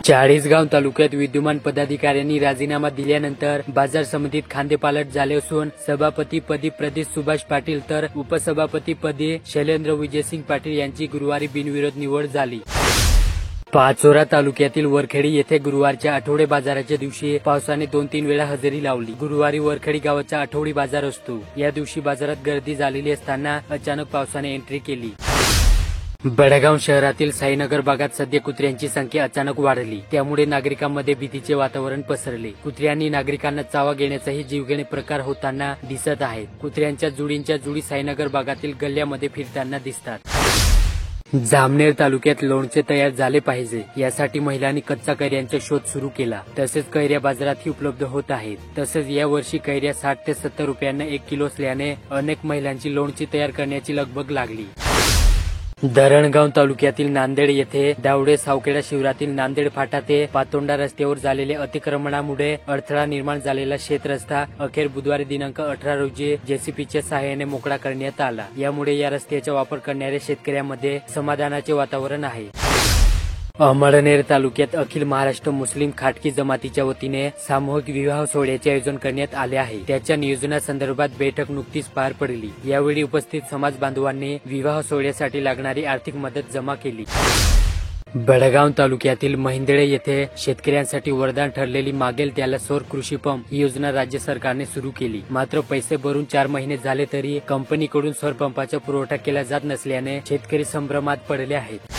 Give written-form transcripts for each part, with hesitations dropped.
चाळीसगाव तालुक्यात विद्यमान पदाधिकाऱ्यांनी राजीनामा दिल्यानंतर बाजार समितीत खांदेपालट झाले असून सभापतीपदी प्रदेश सुभाष पाटील तर उपसभापतीपदी शैलेंद्र विजयसिंग पाटील यांची गुरुवारी बिनविरोध निवड झाली। पाचोरा तालुक्यातील वरखेडी येथे गुरुवारच्या आठवडे बाजाराच्या दिवशी पावसाने 2-3 वेळा हजेरी लावली। गुरुवारी वरखेडी गावाचा आठवडी बाजार असतो। या दिवशी बाजारात गर्दी झालेली असताना अचानक पावसाने एंट्री केली। बेळगाव शहरातील साईनगर भागात सध्या कुत्र्यांची संख्या अचानक वाढली, त्यामुळे नागरिकांमध्ये भीतीचे वातावरण पसरले। कुत्र्यांनी नागरिकांना चावा घेण्याचाही जीवघेणे प्रकार होताना दिसत आहेत। कुत्र्यांच्या जुडी साईनगर भागातील गल्ल्यामध्ये फिरताना दिसतात। जामनेर तालुक्यात लोणचे तयार झाले पाहिजे यासाठी महिलांनी कच्चा कैऱ्यांचा शोध सुरू केला। तसेच कैऱ्या बाजारातही उपलब्ध होत आहेत। तसेच या वर्षी कैऱ्या 60 ते 70 रुपयांना 1 किलो असल्याने अनेक महिलांची लोणची तयार करण्याची लगबग लागली। धरणगाव तालुक्यातील नांदेड येथे दावडे सावखेडा शिवारातील नांदेड फाटा ते पातोंडा रस्त्यावर झालेल्या अतिक्रमणामुळे अडथळा निर्माण झालेला शेत रस्ता अखेर बुधवारी दिनांक 18 रोजी जेसीपीच्या सहाय्याने मोकळा करण्यात आला। यामुळे या रस्त्याचा वापर करणाऱ्या शेतकऱ्यांमध्ये समाधानाचे वातावरण आहे। अमळनेर तालुक्यात अखिल महाराष्ट्र मुस्लिम खाटकी जमातीच्या वतीने सामूहिक विवाह सोहळ्याचे आयोजन करण्यात आले आहे। त्याच्या नियोजनासंदर्भात बैठक नुकतीच पार पडली। यावेळी उपस्थित समाज बांधवांनी विवाह सोहळ्यासाठी लागणारी आर्थिक मदत जमा केली। बेळगाव तालुक्यातील महिंदळे येथे शेतकऱ्यांसाठी वरदान ठरलेली मागेल त्याला सौर कृषी पंप ही योजना राज्य सरकारने सुरू केली। मात्र पैसे भरून 4 महिने झाले तरी कंपनीकडून सौर पंपाचा पुरवठा केला जात नसल्याने शेतकरी संभ्रमात पडले आहेत।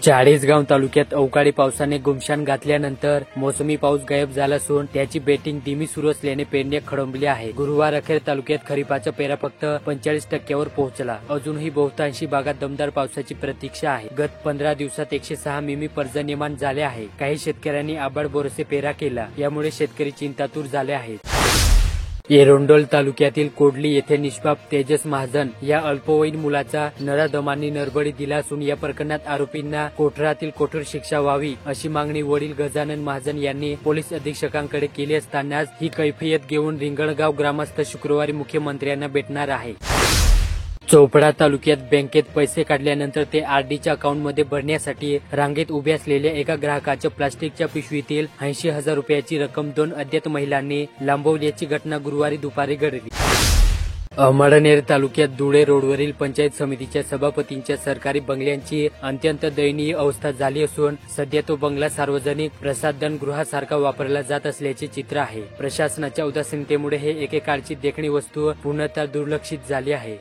चाळीसगाव तालुक्यात अवकाळी पावसाने गुमशान घातल्यानंतर मोसमी पाऊस गायब झाला असून त्याची बेटिंग धीमी सुरू असल्याने पेरण्या खोळंबल्या आहे। गुरुवार अखेर तालुक्यात खरीपाचा पेरा फक्त 45% पोहोचला। अजूनही बहुतांशी भागात दमदार पावसाची प्रतीक्षा आहे। गत 15 दिवसात 106 मिमी पर्जन्यमान झाले आहे। काही शेतकऱ्यांनी आबाळ बोरसे पेरा केला, यामुळे शेतकरी चिंतातूर झाले आहेत। एरोंडोल तालुक्यातील कोडली येथे निष्पाप तेजस महाजन या अल्पवयीन मुलाचा नराधमांनी नरबळी दिला असून या प्रकरणात आरोपींना कोठरातील कठोर शिक्षा व्हावी अशी मागणी वडील गजानन महाजन यांनी पोलीस अधीक्षकांकडे केली असतानाच ही कैफियत घेऊन रिंगणगाव ग्रामस्थ शुक्रवारी मुख्यमंत्र्यांना भेटणार आहे। चोपडा तालुक्यात बँकेत पैसे काढल्यानंतर ते आरडीच्या अकाउंटमध्ये भरण्यासाठी रांगेत उभे असलेल्या एका ग्राहकाच्या प्लास्टिकच्या पिशवीतील 80,000 रुपयाची रक्कम 2 अज्ञात महिलांनी लांबवल्याची घटना गुरुवारी दुपारी घडली। अमळनेर तालुक्यात धुळे रोडवरील पंचायत समितीच्या सभापतींच्या सरकारी बंगल्यांची अत्यंत दयनीय अवस्था झाली असून सध्या तो बंगला सार्वजनिक प्रसाधन गृहासारखा वापरला जात असल्याचे चित्र आहे। प्रशासनाच्या उदासीनतेमुळे हे एकेकाळची देखणी वस्तू पूर्णतः दुर्लक्षित झाली आहे।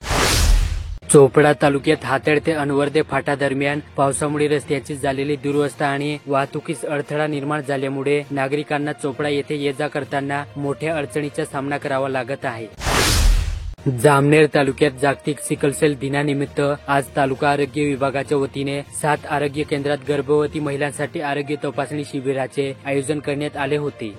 चोपडा तालुक्यात हातेड ते अनवर्दे फाटा दरम्यान पावसामुळे रस्त्याची झालेली दुरवस्था आणि वाहतुकीस अडथळा निर्माण झाल्यामुळे नागरिकांना चोपडा येथे ये जा करताना मोठ्या अडचणीचा सामना करावा लागत आहे। जामनेर तालुक्यात जागतिक सिकलसेल दिनानिमित्त आज तालुका आरोग्य विभागाच्या वतीने 7 आरोग्य केंद्रात गर्भवती महिलांसाठी आरोग्य तपासणी शिबिराचे आयोजन करण्यात आले होते।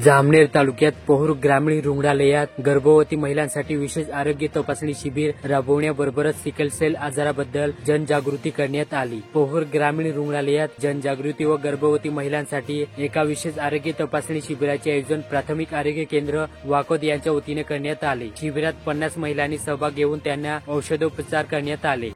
जामनेर तालुक्यात पोहर ग्रामीण रुग्णालयात गर्भवती महिलांसाठी विशेष आरोग्य तपासणी शिबिर राबवण्याबरोबरच सिकलसेल आजाराबद्दल जनजागृती करण्यात आली। पोहर ग्रामीण रुग्णालयात जनजागृती व गर्भवती महिलांसाठी एका विशेष आरोग्य तपासणी शिबिराचे आयोजन प्राथमिक आरोग्य केंद्र वाकोद यांच्या वतीने करण्यात आले। शिबिरात 50 महिलांनी सहभाग घेऊन त्यांना औषधोपचार करण्यात आले।